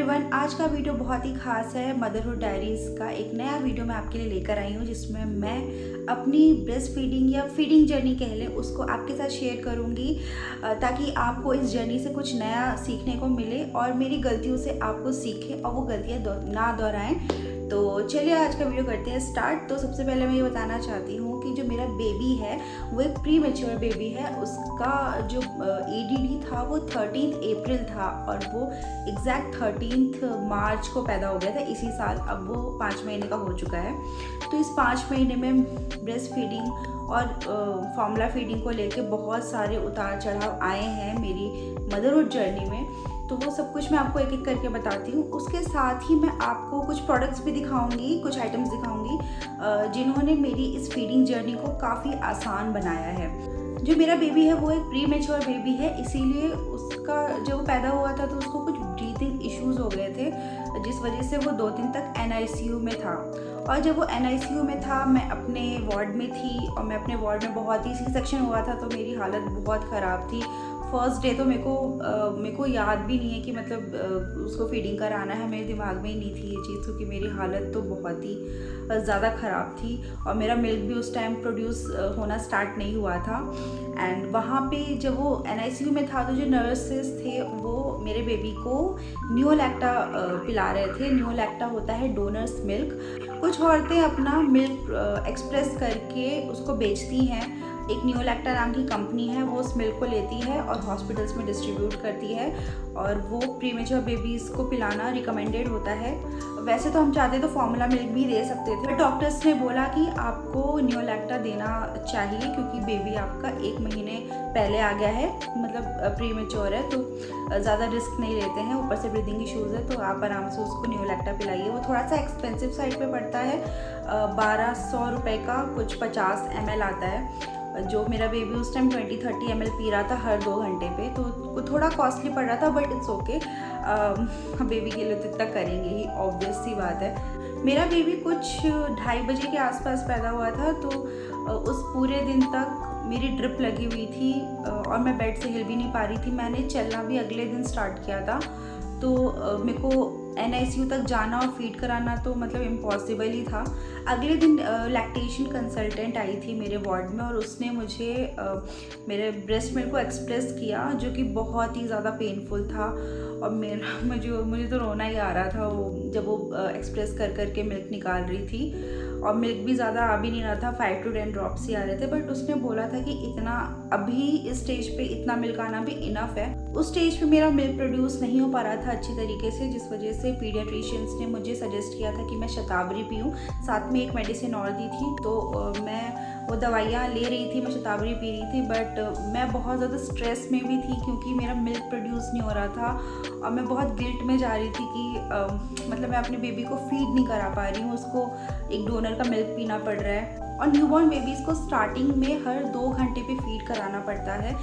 Everyone, आज का video बहुत ही खास है। मदरहुड डायरीज़ का एक नया वीडियो मैं आपके लिए लेकर आई हूँ, जिसमें मैं अपनी ब्रेस्ट फीडिंग या फीडिंग जर्नी कह लें उसको आपके साथ शेयर करूँगी, ताकि आपको इस जर्नी से कुछ नया सीखने को मिले और मेरी गलतियों से आपको सीखें और वो गलतियाँ ना दोहराएं। तो चलिए आज का वीडियो करते हैं स्टार्ट। तो सबसे पहले मैं ये बताना चाहती हूँ कि जो मेरा बेबी है वो एक प्री मैच्योर बेबी है। उसका जो EDD था वो 13 अप्रैल था और वो एग्जैक्ट 13 मार्च को पैदा हो गया था इसी साल। अब वो 5 महीने का हो चुका है। तो इस 5 महीने में ब्रेस्ट फीडिंग और फॉर्मूला फीडिंग को लेके बहुत सारे उतार चढ़ाव आए हैं मेरी मदरहुड जर्नी में। तो वो सब कुछ मैं आपको एक एक करके बताती हूँ। उसके साथ ही मैं आपको कुछ प्रोडक्ट्स भी दिखाऊंगी, कुछ आइटम्स दिखाऊंगी जिन्होंने मेरी इस फीडिंग जर्नी को काफ़ी आसान बनाया है। जो मेरा बेबी है वो एक प्री मैच्योर बेबी है, इसीलिए उसका जब वो पैदा हुआ था तो उसको कुछ ब्रीथिंग इश्यूज़ हो गए थे, जिस वजह से वो 2 दिन तक NICU में था। और जब वो NICU में था मैं अपने वार्ड में थी और मैं अपने वार्ड में बहुत ही C-सेक्शन हुआ था, तो मेरी हालत बहुत ख़राब थी। फर्स्ट डे तो मेरे को याद भी नहीं है कि मतलब उसको फीडिंग कराना है, मेरे दिमाग में ही नहीं थी ये चीज़, क्योंकि मेरी हालत तो बहुत ही ज़्यादा ख़राब थी और मेरा मिल्क भी उस टाइम प्रोड्यूस होना स्टार्ट नहीं हुआ था। एंड वहाँ पे जब वो NICU में था तो जो नर्सेस थे वो मेरे बेबी को न्यूलैक्टा पिला रहे थे। न्यूलैक्टा होता है डोनर्स मिल्क। कुछ औरतें अपना मिल्क एक्सप्रेस करके उसको बेचती हैं। एक न्यूलैक्टा नाम की कंपनी है, वो उस मिल्क को लेती है और हॉस्पिटल्स में डिस्ट्रीब्यूट करती है और वो प्रीमेच्योर बेबीज़ को पिलाना रिकमेंडेड होता है। वैसे तो हम चाहते तो फॉर्मूला मिल्क भी दे सकते थे, बट डॉक्टर्स ने बोला कि आपको न्यूलैक्टा देना चाहिए क्योंकि बेबी आपका 1 महीने पहले आ गया है, मतलब प्रीमेच्योर है, तो ज़्यादा रिस्क नहीं लेते हैं। ऊपर से ब्रीदिंग इशूज़ है तो आप आराम से उसको न्यूलैक्टा पिलाइए। वो थोड़ा सा एक्सपेंसिव साइड पे पड़ता है, 1200 रुपये का कुछ 50 ml आता है। जो मेरा बेबी उस टाइम 20-30 ml पी रहा था हर 2 घंटे पे, तो थोड़ा कॉस्टली पड़ रहा था, बट इट्स ओके। बेबी के लिए तो इतना करेंगे ही, ऑब्वियस सी बात है। मेरा बेबी कुछ 2:30 बजे के आसपास पैदा हुआ था, तो उस पूरे दिन तक मेरी ड्रिप लगी हुई थी और मैं बेड से हिल भी नहीं पा रही थी। मैंने चलना भी अगले दिन स्टार्ट किया था, तो मेरे को NICU तक जाना और फीड कराना तो मतलब इम्पॉसिबल ही था। अगले दिन लैक्टेशन कंसल्टेंट आई थी मेरे वार्ड में और उसने मुझे मेरे ब्रेस्ट मिल्क को एक्सप्रेस किया, जो कि बहुत ही ज़्यादा पेनफुल था और मुझे तो रोना ही आ रहा था वो जब वो एक्सप्रेस कर के मिल्क निकाल रही थी। और मिल्क भी ज़्यादा आ भी नहीं रहा था, 5 to 10 ड्रॉप्स ही आ रहे थे, बट उसने बोला था कि इतना अभी इस स्टेज पे इतना मिल्क आना भी इनफ है। उस स्टेज पे मेरा मिल्क प्रोड्यूस नहीं हो पा रहा था अच्छी तरीके से, जिस वजह से पीडियाट्रिशियंस ने मुझे सजेस्ट किया था कि मैं शतावरी पीऊँ। साथ में एक मेडिसिन और दी थी, तो मैं वो दवाइयाँ ले रही थी, मैं शतावरी पी रही थी, बट मैं बहुत ज़्यादा स्ट्रेस में भी थी क्योंकि मेरा मिल्क प्रोड्यूस नहीं हो रहा था और मैं बहुत गिल्ट में जा रही थी कि मतलब मैं अपने बेबी को फीड नहीं करा पा रही हूँ, उसको एक डोनर का मिल्क पीना पड़ रहा है। और न्यूबॉर्न बेबीज़ को स्टार्टिंग में हर 2 घंटे पे फीड कराना पड़ता है।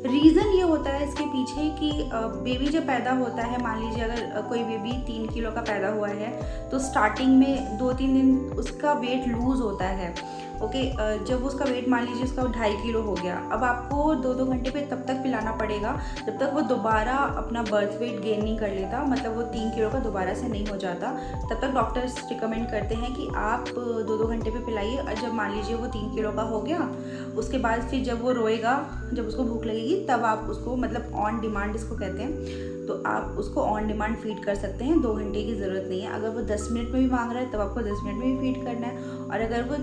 रीज़न ये होता है इसके पीछे कि बेबी जब पैदा होता है, मान लीजिए अगर कोई बेबी 3 किलो का पैदा हुआ है, तो स्टार्टिंग में 2-3 दिन उसका वेट लूज़ होता है। ओके, जब उसका वेट मान लीजिए उसका 2.5 किलो हो गया, अब आपको 2-2 घंटे पे तब तक पिलाना पड़ेगा जब तक वो दोबारा अपना बर्थ वेट गेन नहीं कर लेता, मतलब वो 3 किलो का दोबारा से नहीं हो जाता। तब तक डॉक्टर्स रिकमेंड करते हैं कि आप 2-2 घंटे पे पिलाइए। और जब मान लीजिए वो 3 किलो का हो गया, उसके बाद फिर जब वो रोएगा, जब उसको भूख लगेगी, तब आप उसको मतलब ऑन डिमांड इसको कहते हैं, तो आप उसको ऑन डिमांड फीड कर सकते हैं। 2 घंटे की ज़रूरत नहीं है। अगर वो 10 मिनट में भी मांग रहा है तब आपको 10 मिनट में भी फीड करना है, और अगर वो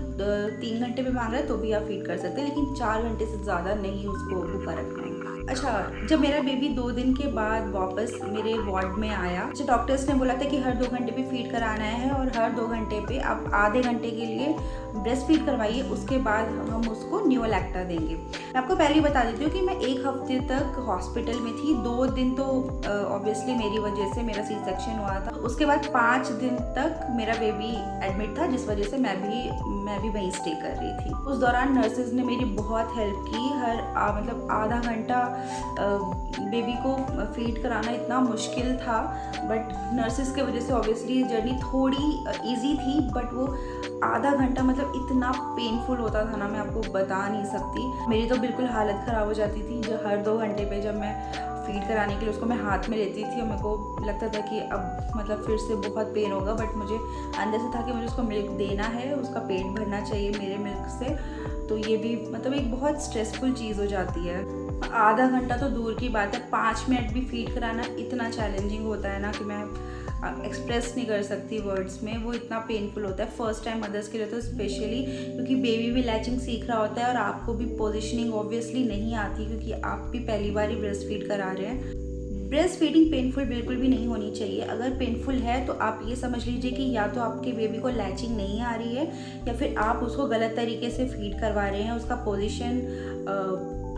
3 घंटे में मांग रहा है तो भी आप फीड कर सकते हैं, लेकिन 4 घंटे से ज़्यादा नहीं उसको भूखा रखना है। अच्छा, जब मेरा बेबी 2 दिन के बाद वापस मेरे वार्ड में आया, जो डॉक्टर्स ने बोला था कि हर 2 घंटे पे फीड कराना है और हर 2 घंटे पे आप आधे घंटे के लिए ब्रेस्ट फीड करवाइए, उसके बाद हम उसको न्यूलैक्टा देंगे। मैं आपको पहले ही बता देती हूँ कि मैं 1 हफ्ते तक हॉस्पिटल में थी। 2 दिन तो ऑब्वियसली मेरी वजह से मेरा C-सेक्शन हुआ था। उसके बाद 5 दिन तक मेरा बेबी एडमिट था, जिस वजह से मैं भी वहीं स्टे कर रही थी। उस दौरान नर्सेज ने मेरी बहुत हेल्प की। मतलब आधा घंटा बेबी को फीड कराना इतना मुश्किल था, बट नर्सेज के वजह से ऑब्वियसली जर्नी थोड़ी इजी थी, बट वो आधा घंटा मतलब इतना पेनफुल होता था ना, मैं आपको बता नहीं सकती। मेरी तो बिल्कुल हालत ख़राब हो जाती थी। जो हर 2 घंटे पे जब मैं फीड कराने के लिए उसको मैं हाथ में लेती थी और मेरे को लगता था कि अब मतलब फिर से बहुत पेन होगा, बट मुझे अंदर से था कि मुझे उसको मिल्क देना है, उसका पेट भरना चाहिए मेरे मिल्क से। तो ये भी मतलब एक बहुत स्ट्रेसफुल चीज़ हो जाती है। आधा घंटा तो दूर की बात है, 5 मिनट भी फीड कराना इतना चैलेंजिंग होता है ना कि मैं एक्सप्रेस नहीं कर सकती वर्ड्स में, वो इतना पेनफुल होता है फर्स्ट टाइम मदर्स के लिए तो स्पेशली, क्योंकि बेबी भी लैचिंग सीख रहा होता है और आपको भी पोजीशनिंग ऑब्वियसली नहीं आती क्योंकि आप भी पहली बार ही ब्रेस्ट फीड करा रहे हैं। ब्रेस्ट फीडिंग पेनफुल बिल्कुल भी नहीं होनी चाहिए। अगर पेनफुल है तो आप ये समझ लीजिए कि या तो आपके बेबी को लैचिंग नहीं आ रही है या फिर आप उसको गलत तरीके से फीड करवा रहे हैं। उसका पोजीशन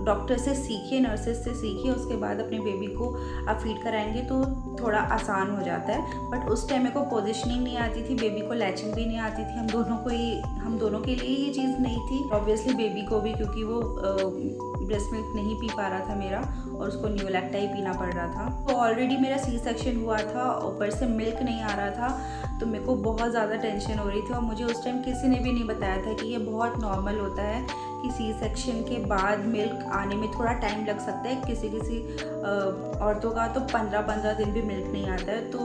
डॉक्टर से सीखिए, नर्सेस से सीखिए, उसके बाद अपने बेबी को आप फीड कराएंगे तो थोड़ा आसान हो जाता है। बट उस टाइम मेरे को पोजीशनिंग नहीं आती थी, बेबी को लैचिंग भी नहीं आती थी, हम दोनों के लिए ये चीज़ नहीं थी। ऑब्वियसली बेबी को भी, क्योंकि वो ब्रेस्ट मिल्क नहीं पी पा रहा था मेरा और उसको न्यूलैक्टा ही पीना पड़ रहा था। तो ऑलरेडी मेरा सी सेक्शन हुआ था, ऊपर से मिल्क नहीं आ रहा था, तो मेरे को बहुत ज़्यादा टेंशन हो रही थी और मुझे उस टाइम किसी ने भी नहीं बताया था कि ये बहुत नॉर्मल होता है कि सी सेक्शन के बाद मिल्क आने में थोड़ा टाइम लग सकता है। किसी औरतों का तो 15-15 दिन भी मिल्क नहीं आता है, तो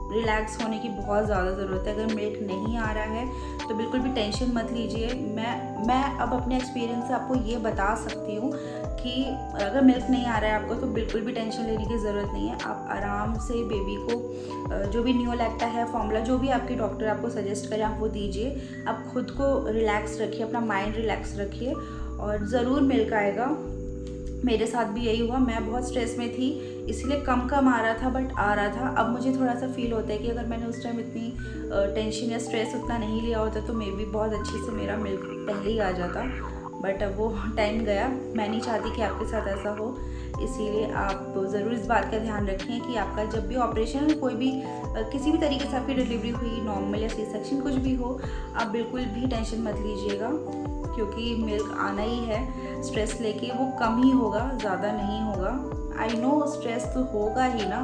रिलैक्स होने की बहुत ज़्यादा ज़रूरत है। अगर मिल्क नहीं आ रहा है तो बिल्कुल भी टेंशन मत लीजिए। मैं अब अपने एक्सपीरियंस से आपको ये बता सकती हूँ कि अगर मिल्क नहीं आ रहा है आपको तो बिल्कुल भी टेंशन लेने की ज़रूरत नहीं है। आप आराम से बेबी को जो भी न्यूलैक्टा है, फॉर्मूला, जो भी आपके डॉक्टर आपको सजेस्ट करें आप वो दीजिए। आप खुद को रिलैक्स रखिए, अपना माइंड रिलैक्स रखिए और ज़रूर मिल्क आएगा। मेरे साथ भी यही हुआ, मैं बहुत स्ट्रेस में थी इसलिए कम आ रहा था, बट आ रहा था। अब मुझे थोड़ा सा फील होता है कि अगर मैंने उस टाइम इतनी टेंशन या स्ट्रेस उतना नहीं लिया होता तो मे बी बहुत अच्छे से मेरा मिल्क पहले ही आ जाता। बट अब वो टाइम गया। मैं नहीं चाहती कि आपके साथ ऐसा हो, इसीलिए आप ज़रूर इस बात का ध्यान रखें कि आपका जब भी ऑपरेशन, कोई भी किसी भी तरीके से आपकी डिलीवरी हुई, नॉर्मल या सी सेक्शन कुछ भी हो, आप बिल्कुल भी टेंशन मत लीजिएगा क्योंकि मिल्क आना ही है। स्ट्रेस लेके वो कम ही होगा, ज़्यादा नहीं होगा। आई नो स्ट्रेस तो होगा ही ना,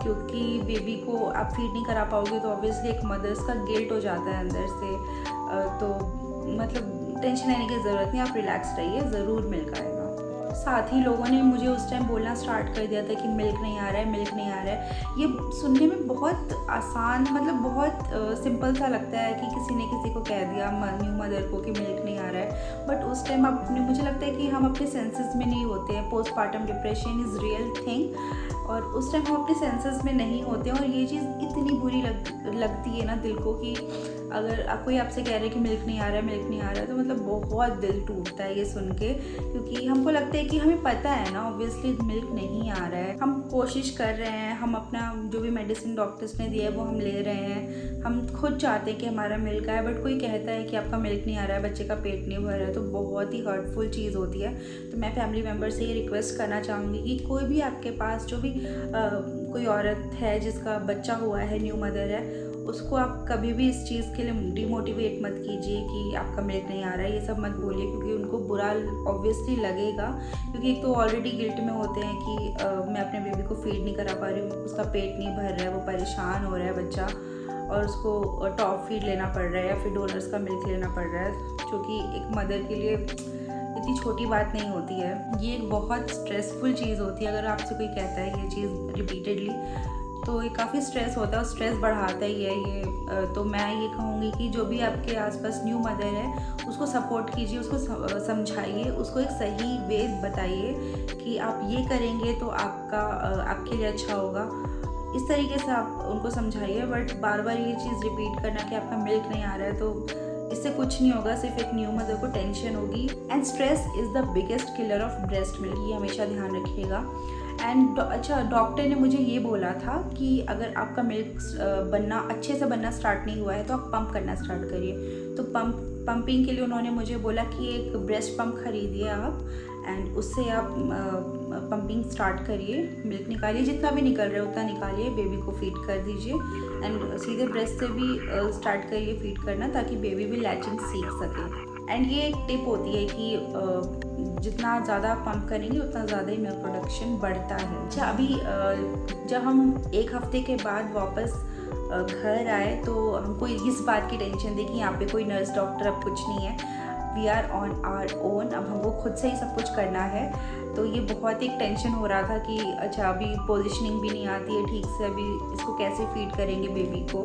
क्योंकि बेबी को आप फीड नहीं करा पाओगे तो ऑब्वियसली एक मदर्स का गिल्ट हो जाता है अंदर से। तो मतलब टेंशन लेने की ज़रूरत नहीं, आप रिलैक्स रहिए, ज़रूर मिल्क आएगा। साथ ही लोगों ने मुझे उस टाइम बोलना स्टार्ट कर दिया था कि मिल्क नहीं आ रहा है, मिल्क नहीं आ रहा है। ये सुनने में बहुत आसान, मतलब बहुत सिंपल सा लगता है कि किसी ने किसी को कह दिया, न्यू मदर को, कि मिल्क नहीं आ रहा है। बट उस टाइम मुझे लगता है कि हम अपने सेंसेस में नहीं होते हैं। Postpartum depression is real thing और उस टाइम हम अपने सेंसेस में नहीं होते हैं और ये चीज़ इतनी बुरी लगती है ना दिल को कि अगर कोई आपसे कह रहे हैं कि मिल्क नहीं आ रहा है, मिल्क नहीं आ रहा है, तो मतलब बहुत दिल टूटता है ये सुन के, क्योंकि हमको लगता है कि हमें पता है ना ऑब्वियसली मिल्क नहीं आ रहा है। हम कोशिश कर रहे हैं, हम अपना जो भी मेडिसिन डॉक्टर्स ने दिया है वो हम ले रहे हैं, हम खुद चाहते हैं कि हमारा मिल्क आए, बट कोई कहता है कि आपका मिल्क नहीं आ रहा है, बच्चे का पेट नहीं भर रहा है, तो बहुत ही हर्टफुल चीज़ होती है। तो मैं फैमिली मेम्बर से ये रिक्वेस्ट करना चाहूँगी कि कोई भी आपके पास जो भी कोई औरत है जिसका बच्चा हुआ है, न्यू मदर है, उसको आप कभी भी इस चीज़ के लिए डिमोटिवेट मत कीजिए कि आपका मिल्क नहीं आ रहा है, ये सब मत बोलिए, क्योंकि उनको बुरा ऑब्वियसली लगेगा। क्योंकि एक तो ऑलरेडी गिल्ट में होते हैं कि मैं अपने बेबी को फीड नहीं करा पा रही हूँ, उसका पेट नहीं भर रहा है, वो परेशान हो रहा है बच्चा, और उसको टॉप फीड लेना पड़ रहा है या फिर डोनर्स का मिल्क लेना पड़ रहा है, जो कि एक मदर के लिए इतनी छोटी बात नहीं होती है। ये एक बहुत स्ट्रेसफुल चीज़ होती है। अगर आपसे कोई कहता है ये चीज़ रिपीटेडली तो ये काफ़ी स्ट्रेस होता है और स्ट्रेस बढ़ाता ही है ये। तो मैं ये कहूँगी कि जो भी आपके आसपास न्यू मदर है उसको सपोर्ट कीजिए, उसको समझाइए, उसको एक सही वे बताइए कि आप ये करेंगे तो आपके लिए अच्छा होगा। इस तरीके से आप उनको समझाइए, बट बार बार ये चीज़ रिपीट करना कि आपका मिल्क नहीं आ रहा है, तो इससे कुछ नहीं होगा, सिर्फ एक न्यू मदर को टेंशन होगी। And stress is the biggest killer of breast milk, ये हमेशा ध्यान रखिएगा। एंड अच्छा, डॉक्टर ने मुझे ये बोला था कि अगर आपका मिल्क अच्छे से बनना स्टार्ट नहीं हुआ है तो आप पंप करना स्टार्ट करिए। तो पंपिंग के लिए उन्होंने मुझे बोला कि एक ब्रेस्ट पंप खरीदिए आप, एंड उससे आप पंपिंग स्टार्ट करिए, मिल्क निकालिए, जितना भी निकल रहा है उतना निकालिए, बेबी को फीड कर दीजिए एंड सीधे ब्रेस्ट से भी स्टार्ट करिए फीड करना, ताकि बेबी भी लैचिंग सीख सके। एंड ये एक टिप होती है कि जितना ज़्यादा पंप करेंगे उतना ज़्यादा ही मिल्क प्रोडक्शन बढ़ता है। अच्छा, अभी जब हम एक हफ्ते के बाद वापस घर आए तो हमको इस बात की टेंशन थी कि यहाँ पे कोई नर्स डॉक्टर अब कुछ नहीं है, we are on our own, अब हमको खुद से ही सब कुछ करना है। तो ये बहुत एक टेंशन हो रहा था कि अच्छा अभी पोजीशनिंग भी नहीं आती है ठीक से, अभी इसको कैसे फीड करेंगे बेबी को।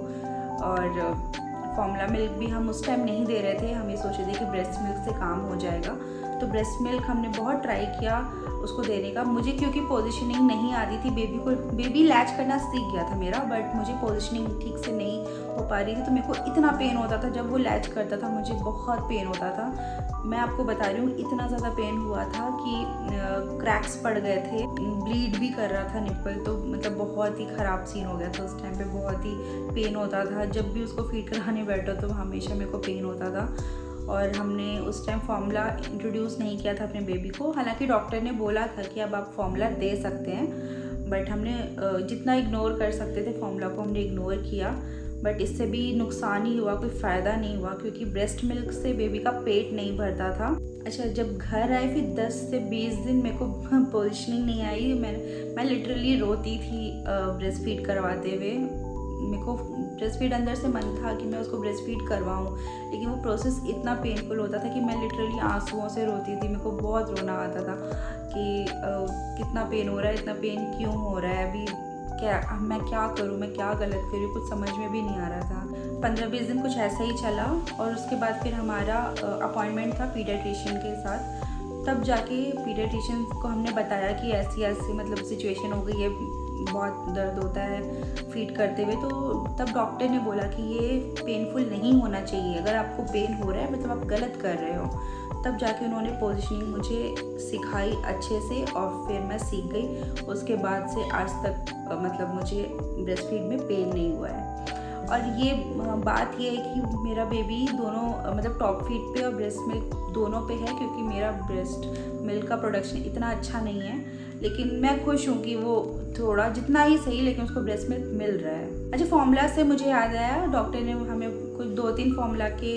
और फॉर्मूला मिल्क भी हम उस टाइम नहीं दे रहे थे, हम ये सोच रहे थे कि ब्रेस्ट मिल्क से काम हो जाएगा। तो ब्रेस्ट मिल्क हमने बहुत ट्राई किया उसको देने का। मुझे क्योंकि पोजीशनिंग नहीं आती थी, बेबी लैच करना सीख गया था मेरा, बट मुझे पोजीशनिंग ठीक से नहीं हो पा रही थी। तो मेरे को इतना पेन होता था जब वो लैच करता था, मुझे बहुत पेन होता था। मैं आपको बता रही हूँ इतना ज़्यादा पेन हुआ था कि क्रैक्स पड़ गए थे, ब्लीड भी कर रहा था निप्पल। तो मतलब बहुत ही ख़राब सीन हो गया था उस टाइम पे, बहुत ही पेन होता था। जब भी उसको फीड कराने बैठो तो हमेशा मेरे को पेन होता था। और हमने उस टाइम फार्मूला इंट्रोड्यूस नहीं किया था अपने बेबी को। हालांकि डॉक्टर ने बोला था कि अब आप फार्मूला दे सकते हैं, बट हमने जितना इग्नोर कर सकते थे फार्मूला को हमने इग्नोर किया। बट इससे भी नुकसान ही हुआ, कोई फ़ायदा नहीं हुआ, क्योंकि ब्रेस्ट मिल्क से बेबी का पेट नहीं भरता था। अच्छा, जब घर आए फिर 10 से 20 दिन मेरे को पोजीशनिंग नहीं आई। मैं लिटरली रोती थी ब्रेस्ट फीड करवाते हुए। मेरे को ब्रेस्ट फीड अंदर से मन था कि मैं उसको ब्रेस्ट फीड करवाऊँ, लेकिन वो प्रोसेस इतना पेनफुल होता था कि मैं लिटरली आंसुओं से रोती थी। मेरे को बहुत रोना आता था कि कितना पेन हो रहा है, इतना पेन क्यों हो रहा है, अभी मैं क्या करूँ, मैं क्या गलत करूँ, कुछ समझ में भी नहीं आ रहा था। 15-20 दिन कुछ ऐसा ही चला और उसके बाद फिर हमारा अपॉइंटमेंट था पीडियाट्रिशियन के साथ। तब जाके पीडियाट्रिशियन को हमने बताया कि ऐसी ऐसी मतलब सिचुएशन हो गई है, बहुत दर्द होता है फीड करते हुए। तो तब डॉक्टर ने बोला कि ये पेनफुल नहीं होना चाहिए, अगर आपको पेन हो रहा है मतलब आप गलत कर रहे हो। तब जाके उन्होंने पोजीशनिंग मुझे सिखाई अच्छे से और फिर मैं सीख गई। उसके बाद से आज तक मतलब मुझे ब्रेस्ट फीड में पेन नहीं हुआ है। और ये बात ये है कि मेरा बेबी दोनों मतलब टॉप फीड पे और ब्रेस्ट मिल्क दोनों पे है, क्योंकि मेरा ब्रेस्ट मिल्क का प्रोडक्शन इतना अच्छा नहीं है। लेकिन मैं खुश हूँ कि वो थोड़ा जितना ही सही, लेकिन उसको ब्रेस्ट मिल्क मिल रहा है। अच्छा, फॉर्मूला से मुझे याद आया, डॉक्टर ने हमें कुछ 2-3 फॉर्मूला के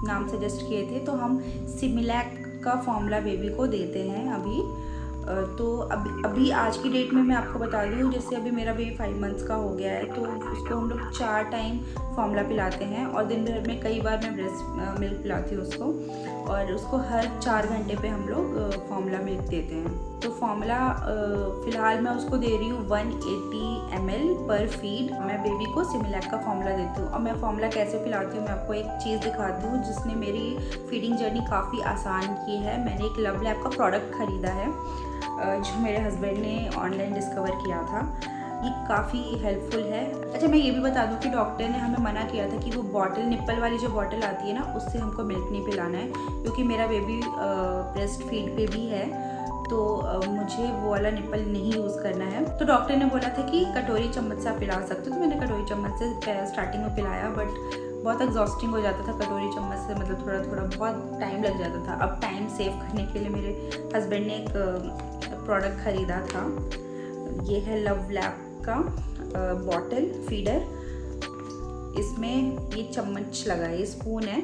नाम सजेस्ट किए थे। तो हम सिमिलैक का फॉर्मूला बेबी को देते हैं अभी। तो अभी आज की डेट में मैं आपको बता दूँ, जैसे अभी मेरा बेबी 5 मंथ्स का हो गया है, तो उसको हम लोग 4 टाइम फॉर्मूला पिलाते हैं और दिन भर में कई बार मैं ब्रेस्ट मिल्क पिलाती हूँ उसको। और उसको हर 4 घंटे पे हम लोग फॉर्मूला मिल्क देते हैं। तो फॉर्मूला फ़िलहाल मैं उसको दे रही हूँ 180 ml पर फीड। मैं बेबी को सिमिलैक का फॉर्मूला देती हूँ। और मैं फॉर्मूला कैसे पिलाती हूँ मैं आपको एक चीज़ दिखाती हूँ जिसने मेरी फीडिंग जर्नी काफ़ी आसान की है। मैंने एक लव लैब का प्रोडक्ट ख़रीदा है जो मेरे हस्बैंड ने ऑनलाइन डिस्कवर किया था। ये काफ़ी हेल्पफुल है। अच्छा, मैं ये भी बता दूं कि डॉक्टर ने हमें मना किया था कि वो बॉटल, निप्पल वाली जो बॉटल आती है ना, उससे हमको मिल्क नहीं पिलाना है, क्योंकि मेरा बेबी ब्रेस्ट फीड पे भी है। तो मुझे वो वाला निप्पल नहीं यूज़ करना है। तो डॉक्टर ने बोला था कि कटोरी चम्मच से आप पिला सकते हो। तो मैंने कटोरी चम्मच से स्टार्टिंग में पिलाया, बट बहुत एग्जॉस्टिंग हो जाता था कटोरी चम्मच से, मतलब थोड़ा थोड़ा बहुत टाइम लग जाता था। अब टाइम सेव करने के लिए मेरे हस्बैंड ने एक प्रोडक्ट ख़रीदा था। ये है लव लैब का बॉटल फीडर। इसमें ये चम्मच लगा है, ये स्पून है,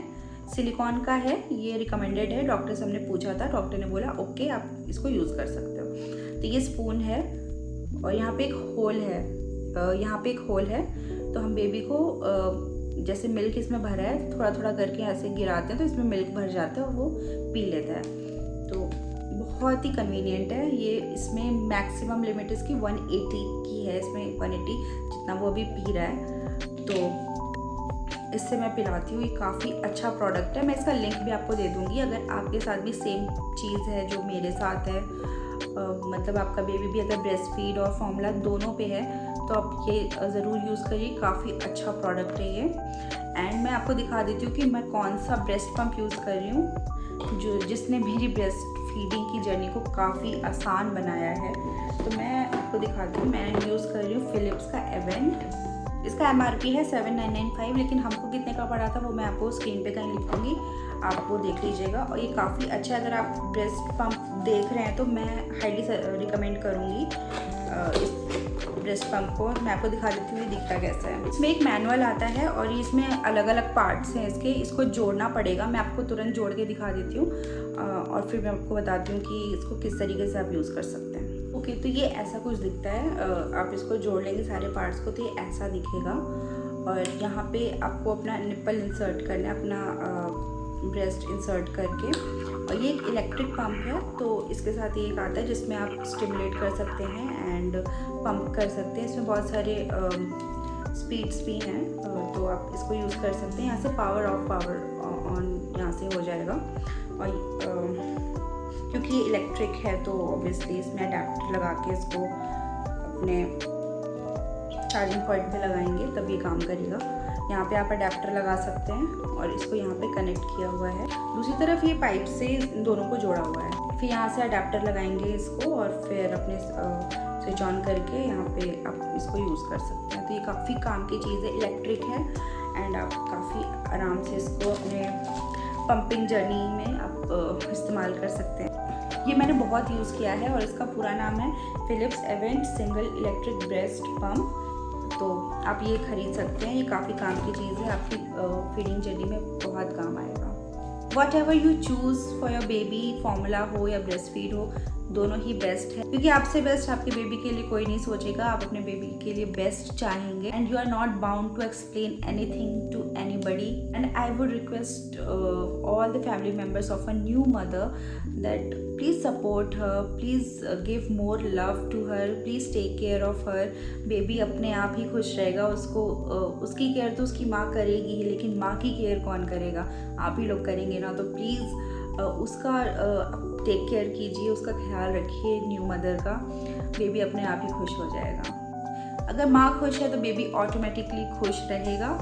सिलिकॉन का है, ये रिकमेंडेड है। डॉक्टर से हमने पूछा था, डॉक्टर ने बोला ओके आप इसको यूज़ कर सकते हो। तो ये स्पून है और यहाँ पे एक होल है, यहाँ पे एक होल है। तो हम बेबी को जैसे मिल्क इसमें भरा है, थोड़ा थोड़ा करके ऐसे गिराते हैं तो इसमें मिल्क भर जाता है और वो पी लेता है। तो बहुत ही कन्वीनियंट है ये। इसमें मैक्सिमम लिमिट इसकी 180 की है, इसमें 180 जितना वो अभी पी रहा है। तो इससे मैं पिलाती हूँ। ये काफ़ी अच्छा प्रोडक्ट है। मैं इसका लिंक भी आपको दे दूँगी, अगर आपके साथ भी सेम चीज़ है जो मेरे साथ है, मतलब आपका बेबी भी अगर ब्रेस्ट फीड और फॉर्मूला दोनों पे है, तो आप ये ज़रूर यूज़ करिए। काफ़ी अच्छा प्रोडक्ट है ये। एंड मैं आपको दिखा देती हूँ कि मैं कौन सा ब्रेस्ट पंप यूज़ कर रही हूँ, जिसने मेरी ब्रेस्ट फीडिंग की जर्नी को काफ़ी आसान बनाया है। तो मैं आपको दिखाती हूँ। मैं यूज़ कर रही हूँ फिलिप्स का एवेंट। इसका MRP है 7995, लेकिन हमको कितने का पड़ा था वो मैं आपको स्क्रीन पे कहीं लिख दूँगी, आप वो देख लीजिएगा। और ये काफ़ी अच्छा है, अगर आप ब्रेस्ट पंप देख रहे हैं तो मैं हाईली रिकमेंड करूँगी इस ब्रेस्ट पंप को। मैं आपको दिखा देती हूँ ये दिखता कैसा है। इसमें एक मैनुअल आता है और इसमें अलग अलग पार्ट्स हैं इसके, इसको जोड़ना पड़ेगा। मैं आपको तुरंत जोड़ के दिखा देती हूँ और फिर मैं आपको बताती हूँ कि इसको किस तरीके से आप यूज़ कर सकते हैं। ओके, तो ये ऐसा कुछ दिखता है। आप इसको जोड़ लेंगे सारे पार्ट्स को तो ये ऐसा दिखेगा। और यहाँ पे आपको अपना निप्पल इंसर्ट करना है, अपना ब्रेस्ट इंसर्ट करके। और ये एक इलेक्ट्रिक पंप है, तो इसके साथ ये एक आता है जिसमें आप स्टिमुलेट कर सकते हैं एंड पंप कर सकते हैं। इसमें बहुत सारे स्पीड्स भी हैं, तो आप इसको यूज़ कर सकते हैं। यहाँ से पावर ऑफ, पावर ऑन यहाँ से हो जाएगा। और क्योंकि ये इलेक्ट्रिक है तो ऑब्वियसली इसमें अडेप्टर लगा के इसको अपने चार्जिंग पॉइंट पे लगाएंगे तब ये काम करेगा। यहाँ पे आप अडेप्टर लगा सकते हैं और इसको यहाँ पे कनेक्ट किया हुआ है। दूसरी तरफ ये पाइप से इन दोनों को जोड़ा हुआ है। फिर यहाँ से अडेप्टर लगाएंगे इसको और फिर अपने स्विच ऑन करके यहाँ पे आप इसको यूज़ कर सकते हैं। तो ये काफ़ी काम की चीज़ है, इलेक्ट्रिक है एंड आप काफ़ी आराम से इसको अपने पंपिंग जर्नी में आप इस्तेमाल कर सकते हैं। ये मैंने बहुत यूज़ किया है और इसका पूरा नाम है Philips Avent single electric breast pump. तो आप ये खरीद सकते हैं, ये काफ़ी काम की चीज़ है, आपकी फीडिंग जर्नी में बहुत काम आएगा। What ever you choose for your baby, formula हो या ब्रेस्ट फीड हो, दोनों ही बेस्ट है, क्योंकि आपसे बेस्ट आपके बेबी के लिए कोई नहीं सोचेगा। आप अपने बेबी के लिए बेस्ट चाहेंगे and you are not bound to explain anything to anybody. And I would request all the family members of a new mother that please support her, please give more love to her, please take care of her. Baby अपने आप ही खुश रहेगा, उसको उसकी care तो उसकी माँ करेगी ही, लेकिन माँ की केयर कौन करेगा? आप ही लोग करेंगे ना। तो प्लीज़ उसका टेक केयर कीजिए, उसका ख्याल रखिए न्यू मदर का। बेबी अपने आप ही खुश हो जाएगा। अगर माँ खुश है तो बेबी ऑटोमेटिकली खुश रहेगा।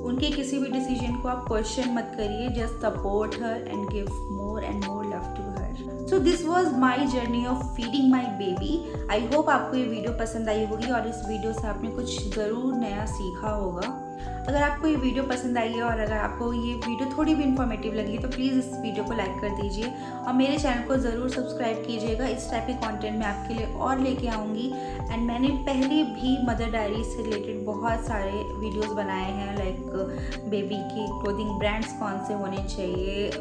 उनके किसी भी डिसीजन को आप क्वेश्चन मत करिए, just support her and give more and more love to her. So this was my journey of feeding my baby. I hope आपको ये वीडियो पसंद आई होगी और इस वीडियो से आपने कुछ ज़रूर नया सीखा होगा। अगर आपको ये वीडियो पसंद आई है और अगर आपको ये वीडियो थोड़ी भी इन्फॉर्मेटिव लगी तो प्लीज़ इस वीडियो को लाइक कर दीजिए और मेरे चैनल को ज़रूर सब्सक्राइब कीजिएगा। इस टाइप के कंटेंट मैं आपके लिए और लेके आऊँगी। एंड मैंने पहले भी मदर डायरी से रिलेटेड बहुत सारे वीडियोस बनाए हैं, लाइक बेबी की क्लोथिंग ब्रांड्स कौन से होने चाहिए,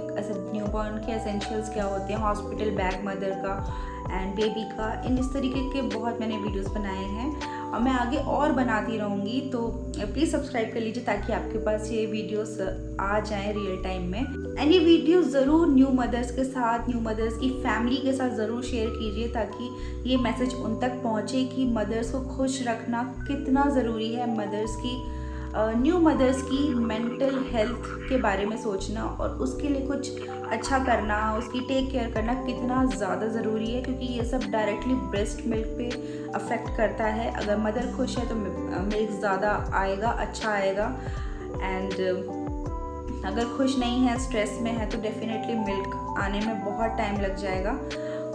न्यूबॉर्न के एसेंशियल्स क्या होते हैं, हॉस्पिटल बैग मदर का एंड बेबी का, इस तरीके के बहुत मैंने वीडियोस बनाए हैं और मैं आगे और बनाती रहूँगी। तो प्लीज़ सब्सक्राइब कर लीजिए ताकि आपके पास ये वीडियोस आ जाएं रियल टाइम में। एंड ये वीडियो ज़रूर न्यू मदर्स के साथ, न्यू मदर्स की फैमिली के साथ ज़रूर शेयर कीजिए ताकि ये मैसेज उन तक पहुँचे कि मदर्स को खुश रखना कितना ज़रूरी है। मदर्स की न्यू मदर्स की मेंटल हेल्थ के बारे में सोचना और उसके लिए कुछ अच्छा करना, उसकी टेक केयर करना कितना ज़्यादा ज़रूरी है, क्योंकि ये सब डायरेक्टली ब्रेस्ट मिल्क पे अफेक्ट करता है। अगर मदर खुश है तो मिल्क ज़्यादा आएगा, अच्छा आएगा। एंड अगर खुश नहीं है, स्ट्रेस में है, तो डेफिनेटली मिल्क आने में बहुत टाइम लग जाएगा।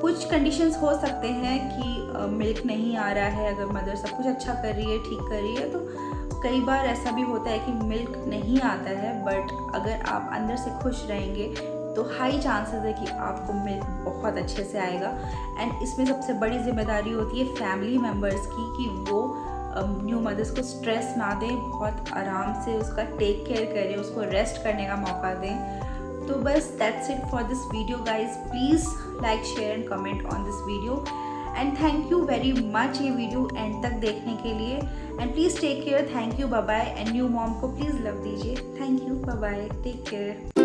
कुछ कंडीशंस हो सकते हैं कि मिल्क नहीं आ रहा है, अगर मदर सब कुछ अच्छा कर रही है, ठीक कर रही है, तो कई बार ऐसा भी होता है कि मिल्क नहीं आता है। बट अगर आप अंदर से खुश रहेंगे तो हाई चांसेस है कि आपको मिल्क बहुत अच्छे से आएगा। एंड इसमें सबसे बड़ी जिम्मेदारी होती है फैमिली मेम्बर्स की कि वो न्यू मदर्स को स्ट्रेस ना दें, बहुत आराम से उसका टेक केयर करें, उसको रेस्ट करने का मौका दें। तो बस that's it for this video guys. Please like, share and comment on this video and thank you very much ये वीडियो एंड तक देखने के लिए। And please take care, thank you, bye bye. And new mom को please love दीजिए। Thank you, bye bye, take care.